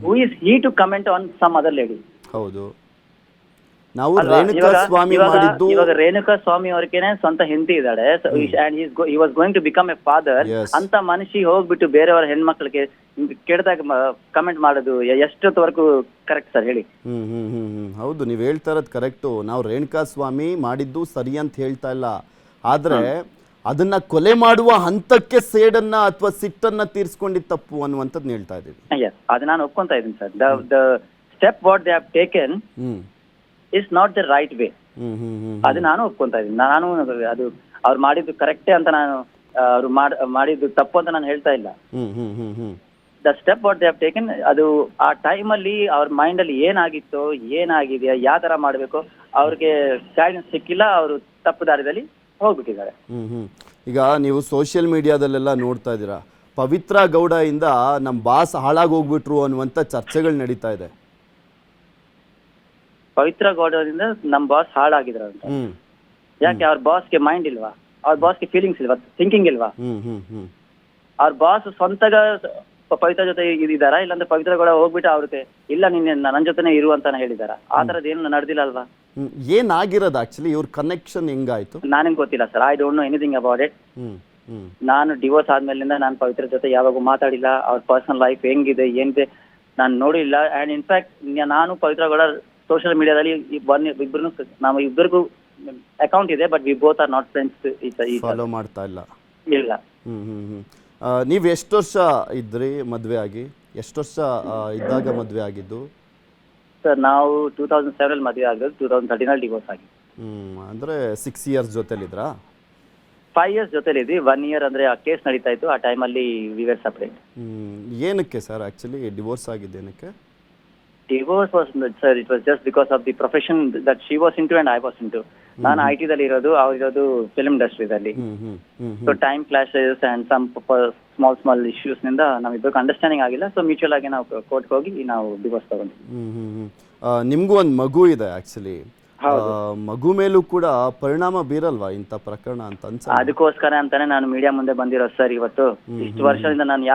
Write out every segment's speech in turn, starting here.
Who is he to comment on some other lady? ಹೌದು, ನಾವು ರೇಣುಕಾ ಸ್ವಾಮಿ ಮಾಡಿದ್ದು. ಇವಾಗ ರೇಣುಕಾ ಸ್ವಾಮಿ ಅವ್ರಿಗೇನೆ ಸ್ವಂತ ಹೆಂಡತಿ ಇದ್ದಾಳೆ, and he was going to become a father. ಅಂತ ಮನುಷ್ಯ ಹೋಗ್ಬಿಟ್ಟು ಬೇರೆಯವರ ಹೆಣ್ಮಕ್ಳಿಗೆ ಕೆಟ್ಟದಾಗ ಕಮೆಂಟ್ ಮಾಡೋದು ಎಷ್ಟೊತ್ತವರೆಗೂ ಕರೆಕ್ಟ್ ಸರ್ ಹೇಳಿ? ಹೌದು, ನೀವು ಹೇಳ್ತಾ ಇರೋದು ಕರೆಕ್ಟು. ನಾವು ರೇಣುಕಾ ಸ್ವಾಮಿ ಮಾಡಿದ್ದು ಸರಿ ಅಂತ ಹೇಳ್ತಾ ಇಲ್ಲ, ಆದ್ರೆ ಅದನ್ನ ಕೊಲೆ ಮಾಡುವ ಹಂತಕ್ಕೆ ಸೇಡನ್ನ ಅಥವಾ ಸಿಟ್ಟನ್ನ ತೀರ್ಸ್ಕೊಂಡಿದ್ದು ತಪ್ಪು ಅನ್ನುವಂಥದ್ದು ಹೇಳ್ತಾ ಇದ್ದೀವಿ. ಅದು ನಾನು ಒಪ್ಕೊಂತಾ ಇದ್ದೀನಿ sir. The step what they have taken is not the right way. ಅದು ನಾನು ಒಪ್ಕೊಂತಾ ಇದ್ದೀನಿ. ನಾನು ಅದು ಅವ್ರು ಮಾಡಿದ್ದು ಕರೆಕ್ಟೇ ಅಂತ ನಾನು, ಅವ್ರು ಮಾಡಿದ್ದು ತಪ್ಪು ಅಂತ ನಾನು ಹೇಳ್ತಾ ಇಲ್ಲ. The step what they have taken, ಅದು ಆ ಟೈಮಲ್ಲಿ ಅವ್ರ ಮೈಂಡಲ್ಲಿ ಏನಾಗಿತ್ತೋ, ಏನಾಗಿದೆಯಾ, ಯಾವ ಥರ ಮಾಡಬೇಕು, ಅವ್ರಿಗೆ ಗೈಡೆನ್ಸ್ ಸಿಕ್ಕಿಲ್ಲ, ಅವರು ತಪ್ಪು ದಾರಿಯಲ್ಲಿ ಹೋಗ್ಬಿಟ್ಟಿದ್ದಾರೆ. ಈಗ ನೀವು ಸೋಷಿಯಲ್ ಮೀಡಿಯಾದಲ್ಲೆಲ್ಲ ನೋಡ್ತಾ ಇದ್ದೀರಾ, ಪವಿತ್ರ ಗೌಡ ಇಂದ ನಮ್ಮ ಬಾಸ್ ಹಾಳಾಗಿ ಹೋಗ್ಬಿಟ್ರು ಅನ್ನುವಂಥ ಚರ್ಚೆಗಳು ನಡೀತಾ ಇದೆ. ಪವಿತ್ರ ಗೌಡರಿಂದ ನಮ್ಮ ಬಾಸ್ ಹಾಳಾಗಿದ್ರ ಅಂತ? ಯಾಕೆ ಅವ್ರ ಬಾಸ್ಗೆ ಮೈಂಡ್ ಇಲ್ವಾ? ಅವ್ರ ಬಾಸ್ಗೆ ಫೀಲಿಂಗ್ಸ್ ಇಲ್ವಾ? ಥಿಂಕಿಂಗ್ ಇಲ್ವಾ? ಅವ್ರ ಬಾಸ್ ಸ್ವಂತಗ ಪವಿತ್ರ ಜೊತೆ ಇದಾರಾ, ಇಲ್ಲಾಂದ್ರೆ ಪವಿತ್ರ ಗೌಡ ಹೋಗ್ಬಿಟ್ಟು ಅವ್ರಿಗೆ ಇಲ್ಲ ನಿನ್ನೆ ನನ್ನ ಜೊತೆನೆ ಇರು ಅಂತ ಹೇಳಿದಾರ? ಆ ಥರದ್ದು ಏನು ನಡೆದಿಲ್ಲ ಅಲ್ವಾ? ಏನಾಗಿರೋದು ಆಕ್ಚುಲಿ ಇವ್ರ ಕನೆಕ್ಷನ್ ಹೆಂಗಾಯ್ತು ನನಗೆ ಗೊತ್ತಿಲ್ಲ sir. I don't know anything about it. ನಾನು ಡಿವೋರ್ಸ್ ಆದ್ಮೇಲಿಂದ ನಾನು ಪವಿತ್ರ ಜೊತೆ ಯಾವಾಗೂ ಮಾತಾಡಿಲ್ಲ. ಅವ್ರ ಪರ್ಸನಲ್ ಲೈಫ್ ಹೆಂಗಿದೆ ಏನಿದೆ ನಾನು ನೋಡಿಲ್ಲ. ಅಂಡ್ ಇನ್ಫ್ಯಾಕ್ಟ್ ನಾನು ಪವಿತ್ರ ಗೌಡ ಸೋಷಿಯಲ್ ಮೀಡಿಯಾದಲ್ಲಿ ನಾವು ಇಬ್ಬರಿಗೂ ಅಕೌಂಟ್ ಇದೆ, but we both are not friends. Follow ಮಾಡ್ತಾ ಇಲ್ಲ. ಇಲ್ಲ. ನೀವು ಎಷ್ಟು ವರ್ಷ ಇದ್ರಿ ಮದುವೆ ಆಗಿ? ಎಷ್ಟು ವರ್ಷ ಇದ್ದಾಗ ಮದುವೆ ಆಗಿದ್ದು ಸರ್? ನಾವು 2007 ಮದುವೆ ಆಗಿದ್ದು, 2013 ಡಿವೋರ್ಸ್ ಆಗಿ. ಅಂದರೆ 6 years ಜೊತೆಲಿದ್ರಾ? 5 years ಜೊತೆಲಿದ್ವಿ. 1 year ಅಂದರೆ ಆ ಕೇಸ್ ನಡೀತಾ ಇತ್ತು, ಆ ಟೈಮಲ್ಲಿ ವಿ ವೇರ್ ಸಪ್ರೇಟ್. ಏನಕ್ಕೆ ಸರ್ ಆ್ಯಕ್ಚುಲಿ ಡಿವೋರ್ಸ್ ಆಗಿದ್ದೇನಕ್ಕೆ? Divorce was, sir, it was just because of the profession that she was into and I was into. ನಾನು IT ದಲ್ಲಿ ಇರೋದು, ಅವ್ರು ಇರೋದು ಫಿಲ್ಮ್ ಇಂಡಸ್ಟ್ರಿದಲ್ಲಿ. So time clashes and some small issues ನಿಂದ ನಾವಿಬ್ಬರು ಅಂಡರ್ಸ್ಟ್ಯಾಂಡಿಂಗ್ ಆಗಿಲ್ಲ. ಸೊ ಮ್ಯೂಚುವಲ್ ಆಗಿ ನಾವು ಕೋರ್ಟ್ಗೆ ಹೋಗಿ ನಾವು ಡಿವೋರ್ಸ್ ತಗೊಂಡ್ವಿ. ನಿಮಗೂ ಒಂದು ಮಗು ಇದೆ ಆಕ್ಚುಲಿ. ಮಗು ಮೇಲೂ ಕೂಡ ಪರಿಣಾಮ ಬೀರಲ್ವಾ ಇಂಥ ಪ್ರಕರಣ ಅಂತ ಅನ್ಸ? ಅದಕ್ಕೋಸ್ಕರ ಅಂತಾನೆ ನಾನು ಮೀಡಿಯಾ ಮುಂದೆ ಬಂದಿರೋದು ಸರ್ ಇವತ್ತು. ಇಷ್ಟು ವರ್ಷದಿಂದ ನಾನು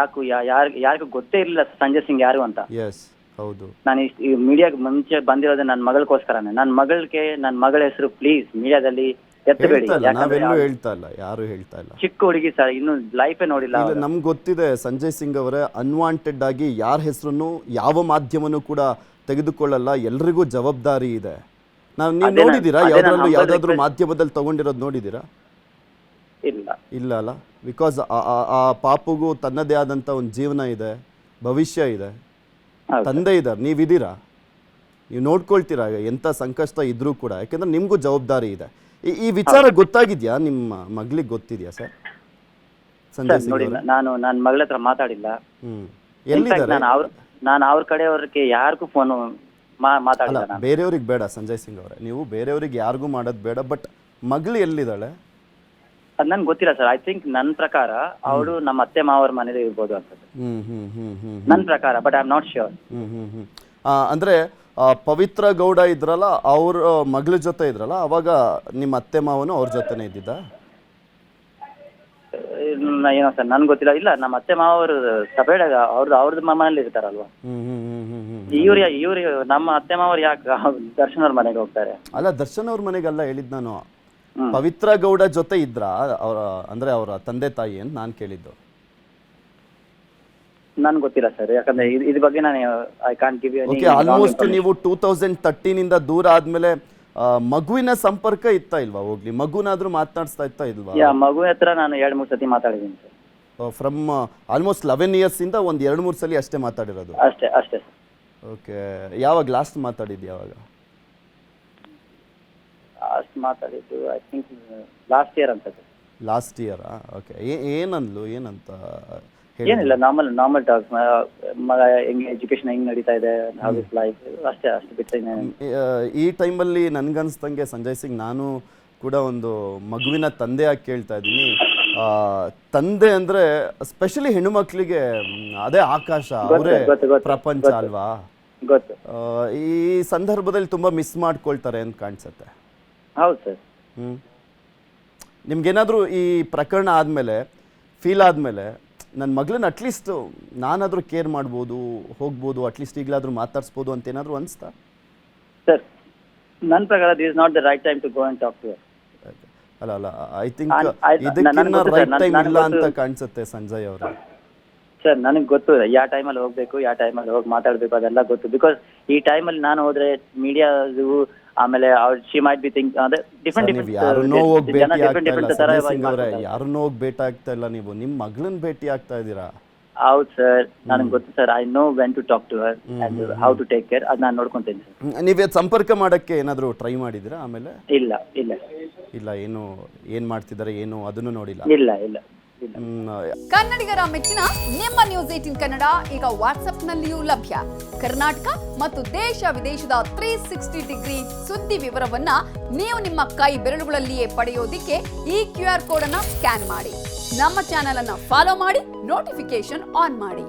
ಯಾರಿಗೂ ಗೊತ್ತೇ ಇರಲಿಲ್ಲ ಸಂಜಯ್ ಸಿಂಗ್ ಯಾರು ಅಂತ. ಹೌದು, ನಾನು ಈ ಮೀಡಿಯಾಗೆ ಮುಂಚೆ ಬಂದಿರೋದು ನನ್ನ ಮಗಳಗೋಸ್ಕರನೇ. ನನ್ನ ಮಗಳ ಹೆಸರು ಪ್ಲೀಸ್ ಮೀಡಿಯಾದಲ್ಲಿ ಎತ್ತಬೇಡಿ. ಹೇಳ್ತಾ ಇಲ್ಲ, ಯಾರು ಹೇಳ್ತಾ ಇಲ್ಲ. ಚಿಕ್ಕ ಹುಡುಗಿ ಸರ್, ಇನ್ನು ಲೈಫೇ ನೋಡಿಲ್ಲ. ನಮ್ಗೆ ಗೊತ್ತಿದೆ ಸಂಜಯ್ ಸಿಂಗ್ ಅವರೇ ಅನ್ವಾಂಟೆಡ್ ಆಗಿ ಯಾರ ಹೆಸರನ್ನು ಯಾವ ಮಾಧ್ಯಮನೂ ಕೂಡ ತೆಗೆದುಕೊಳ್ಳಲ್ಲ. ಎಲ್ರಿಗೂ ಜವಾಬ್ದಾರಿ ಇದೆ. ನೀವು ನೋಡಿದ್ದೀರಾ ಯಾವ್ದಾದ್ರು ಮಾಧ್ಯಮದಲ್ಲಿ ತಗೊಂಡಿರೋದು ನೋಡಿದ್ದೀರಾ? ಇಲ್ಲ ಅಲ್ಲ. ಬಿಕಾಸ್ ಆ ಪಾಪುಗೂ ತನ್ನದೇ ಆದಂತ ಒಂದು ಜೀವನ ಇದೆ, ಭವಿಷ್ಯ ಇದೆ, ತಂದೆ ಇದ್ದಾರೆ, ನೀವಿದ್ದೀರಾ, ನೀವು ನೋಡ್ಕೊಳ್ತೀರಾ ಎಂಥ ಸಂಕಷ್ಟ ಇದ್ರೂ ಕೂಡ. ಯಾಕೆಂದ್ರೆ ನಿಮಗೂ ಜವಾಬ್ದಾರಿ ಇದೆ. ಈ ವಿಚಾರ ಗೊತ್ತಾಗಿದ್ಯಾ ನಿಮ್ಮ ಮಗಳಿಗೆ? ಗೊತ್ತಿದ್ಯಾ ಸರ್ ಸಂಜಯ್ ಸಿಂಗ್? ನಾನು ನನ್ನ ಮಗಳ ಹತ್ರ ಮಾತಾಡಿಲ್ಲ. ಎಲ್ಲಿದ್ದಾರೆ? ನಾನು ಅವ್ರ ಕಡೆಯವ್ರಿಗೆ ಯಾರಿಗೂ ಫೋನ್ ಮಾತಾಡಿಲ್ಲ. ಬೇರೆಯವ್ರಿಗೆ ಬೇಡ ಸಂಜಯ್ ಸಿಂಗ್ ಅವರೇ, ನೀವು ಬೇರೆಯವ್ರಿಗೆ ಯಾರಿಗೂ ಮಾಡೋದು ಬೇಡ. ಬಟ್ ಮಗಳು ಎಲ್ಲಿದ್ದಾಳೆ? ಅದು ನನ್ಗೆ ಗೊತ್ತಿಲ್ಲ ಸರ್. ಐ ಥಿಂಕ್ ನನ್ನ ಪ್ರಕಾರ ಅವಳು ನಮ್ಮ ಅತ್ತೆ ಮಾವರ ಮನೇಲಿ ಇರ್ಬೋದು ಅನ್ಸುತ್ತೆ, ನನ್ನ ಪ್ರಕಾರ. But I am not sure. ಅಂದ್ರೆ ಪವಿತ್ರ ಗೌಡ ಇದ್ರಲ್ಲ, ಅವ್ರ ಮಗಳ ಜೊತೆ ಇದ್ರಲ್ಲ, ಅವಾಗ ನಿಮ್ಮ ಅತ್ತೆ ಮಾವನು ಅವ್ರ ಜೊತೆನೆ ಇದ್ದಿದ್ದ? ಏನೋ ಸರ್ ನನ್ಗೆ ಗೊತ್ತಿಲ್ಲ. ಇಲ್ಲ, ನಮ್ಮ ಅತ್ತೆ ಮಾವರು ಸಪರೇಟ್ ಅವ್ರದ್ದು ಮನೇಲಿ ಇರ್ತಾರಲ್ವಾ. ಇವ್ರು ನಮ್ಮ ಅತ್ತೆ ಮಾವರು ಯಾಕೆ ದರ್ಶನ್ ಅವ್ರ ಮನೆಗೆ ಹೋಗ್ತಾರೆ? ಅಲ್ಲ, ದರ್ಶನ್ ಅವ್ರ ಮನೆಗಲ್ಲ ಹೇಳಿದ್ ನಾನು. ಪವಿತ್ರ ಗೌಡ ಜೊತೆ ಇದ್ರ ಅವರ, ಅಂದ್ರೆ ಅವರ ತಂದೆ ತಾಯಿ ಅಂತ ನಾನು ಕೇಳಿದ್ದು. ನನ್ಗೆ ಗೊತ್ತಿಲ್ಲ ಸರ್, ಯಾಕಂದ್ರೆ ಇದ್ರ ಬಗ್ಗೆ ನಾನು I can't give you any. Okay, almost ನೀವು 2013 ಇಂದ ದೂರ ಆದ್ಮೇಲೆ ಮಗುವಿನ ಸಂಪರ್ಕ ಇತ್ತಾ ಇಲ್ವಾ? ಹೋಗ್ಲಿ, ಮಗುನಾದ್ರೂ ಮಾತನಾಡಿಸ್ತಾ ಇತ್ತಾ ಇಲ್ವಾ? ಮಗು ಹತ್ರ ನಾನು 2-3 ಸತಿ ಮಾತಾಡಿದ್ದೀನಿ ಸರ್. ಫ್ರಮ್ ಆಲ್ಮೋಸ್ಟ್ 11 years ಇಂದ ಒಂದು 2-3 ಸಲ ಅಷ್ಟೇ ಮಾತಾಡಿರೋದು? ಅಷ್ಟೇ ಸರ್. ಓಕೆ, ಯಾವಾಗ ಲಾಸ್ಟ್ ಮಾತಾಡಿದ್ದು? ಯಾವಾಗ ಮಾತಾಡಿದ್ದು? ಐ ಥಿಂಕ್ ಲಾಸ್ಟ್ ಇಯರ್ ಅಂತ. ಲಾಸ್ಟ್ ಇಯರಾ? ಓಕೆ, ಏನಂದ್ಲು? ಏನಂತ? ಏನಿಲ್ಲ, ನಾರ್ಮಲ್ ಟಾಕ್ಸ್. ಹೆಂಗೆ ಎಜುಕೇಶನ್ ಹೆಂಗ್ ನಡೀತಾ ಇದೆ, ಹೌ ಇಸ್ ಲೈಫ್, ಅಷ್ಟೇ ಬಿಟ್ಟರೆ. ಈ ಟೈಮಲ್ಲಿ ನನ್ಗನ್ಸ್ದಂಗೆ ಸಂಜಯ್ ಸಿಂಗ್, ನಾನು ಕೂಡ ಒಂದು ಮಗುವಿನ ತಂದೆಯಾಗಿ ಕೇಳ್ತಾ ಇದ್ದೀನಿ. ತಂದೆ ಅಂದ್ರೆ ಸ್ಪೆಷಲಿ ಹೆಣ್ಣು ಮಕ್ಕಳಿಗೆ ಅದೇ ಆಕಾಶ, ಅವರೇ ಪ್ರಪಂಚ ಅಲ್ವಾ? ಈ ಸಂದರ್ಭದಲ್ಲಿ ತುಂಬಾ ಮಿಸ್ ಮಾಡ್ಕೊಳ್ತಾರೆ ಅಂತ ಕಾಣಿಸುತ್ತೆ. ಹೌದು ಸರ್. ನಿಮ್ಗೇನಾದ್ರೂ ಈ ಪ್ರಕರಣ ಆದ್ಮೇಲೆ ಫೀಲ್ ಆದ್ಮೇಲೆ ನನ್ನ ಮಗಳನ್ನ ಅಟ್ಲೀಸ್ಟ್ ನಾನಾದರೂ ಕೇರ್ ಮಾಡ್ಬೋದು, ಹೋಗ್ಬೋದು, ಅಟ್ಲೀಸ್ಟ್ ಈಗಲಾದರೂ ಮಾತಾಡಿಸ್ಬೋದು ಅಂತ ಏನಾದರೂ ಅನಿಸ್ತಾ? ಸರ್, ನನ್ನ ಪ್ರಕಾರ this is not the right time to go and talk to her. ಅಲ್ಲ ಐ ಥಿಂಕ್ ಇದಕ್ಕಿನ್ನ ರೈಟ್ ಟೈಮ್ ಇಲ್ಲ ಅಂತ ಕಾಣಿಸುತ್ತೆ ಸಂಜಯ್ ಅವರೇ. ಸರ್, ನನಗೆ ಗೊತ್ತು ಯಾವ ಟೈಮಲ್ಲಿ ಹೋಗ್ಬೇಕು, ಯಾವ ಟೈಮಲ್ಲಿ ಹೋಗಿ ಮಾತಾಡಬೇಕು, ಅದೆಲ್ಲ ಗೊತ್ತು. ಬಿಕಾಸ್ ಈ ಟೈಮಲ್ಲಿ ನಾನು ಹೋದ್ರೆ ಮೀಡಿಯಾದು ಆಮೇಲೆ ಶಿ ಮೈಟ್ ಬಿ ಥಿಂಕ್ ಅದೇ ಡಿಫ್ರೆಂಟ್ ಯಾರನ್ನೋ ಹೋಗಿ ಭೇಟಿ ಯಾರನ್ನೋ ಹೋಗಿ ಭೇಟಿ ಆಗ್ತಾ ಇಲ್ಲ, ನೀವು ನಿಮ್ಮ ಮಗಳನ್ನ ಭೇಟಿ ಆಗ್ತಾ ಇದ್ದೀರಾ. ಹೌದು ಸರ್, ನನಗೆ ಗೊತ್ತು sir. I know when to talk to her and how to take care. ಅದು ನಾನು ನೋಡ್ಕೊಂತೀನಿ ಸರ್. ನೀವೇ ಸಂಪರ್ಕ ಮಾಡಕ್ಕೆ ಏನಾದರೂ ಟ್ರೈ ಮಾಡಿದ್ದೀರಾ ಆಮೇಲೆ? ಇಲ್ಲ ಇಲ್ಲ ಇಲ್ಲ, ಏನು ಮಾಡ್ತಿದ್ದಾರೆ ಏನು ಅದನ್ನು ನೋಡಿಲ್ಲ? ಇಲ್ಲ ಇಲ್ಲ. ಕನ್ನಡಿಗರ ಮೆಚ್ಚಿನ ನಿಮ್ಮ ನ್ಯೂಸ್ 18 ಕನ್ನಡ ಈಗ ವಾಟ್ಸ್ಆಪ್ನಲ್ಲಿಯೂ ಲಭ್ಯ. ಕರ್ನಾಟಕ ಮತ್ತು ದೇಶ ವಿದೇಶದ 360 ಡಿಗ್ರಿ ಸುದ್ದಿ ವಿವರವನ್ನ ನೀವು ನಿಮ್ಮ ಕೈ ಬೆರಳುಗಳಲ್ಲಿಯೇ ಪಡೆಯೋದಿಕ್ಕೆ ಈ QR ಕೋಡ್ ಅನ್ನ ಸ್ಕ್ಯಾನ್ ಮಾಡಿ. ನಮ್ಮ ಚಾನೆಲ್ ಅನ್ನ ಫಾಲೋ ಮಾಡಿ, ನೋಟಿಫಿಕೇಶನ್ ಆನ್ ಮಾಡಿ.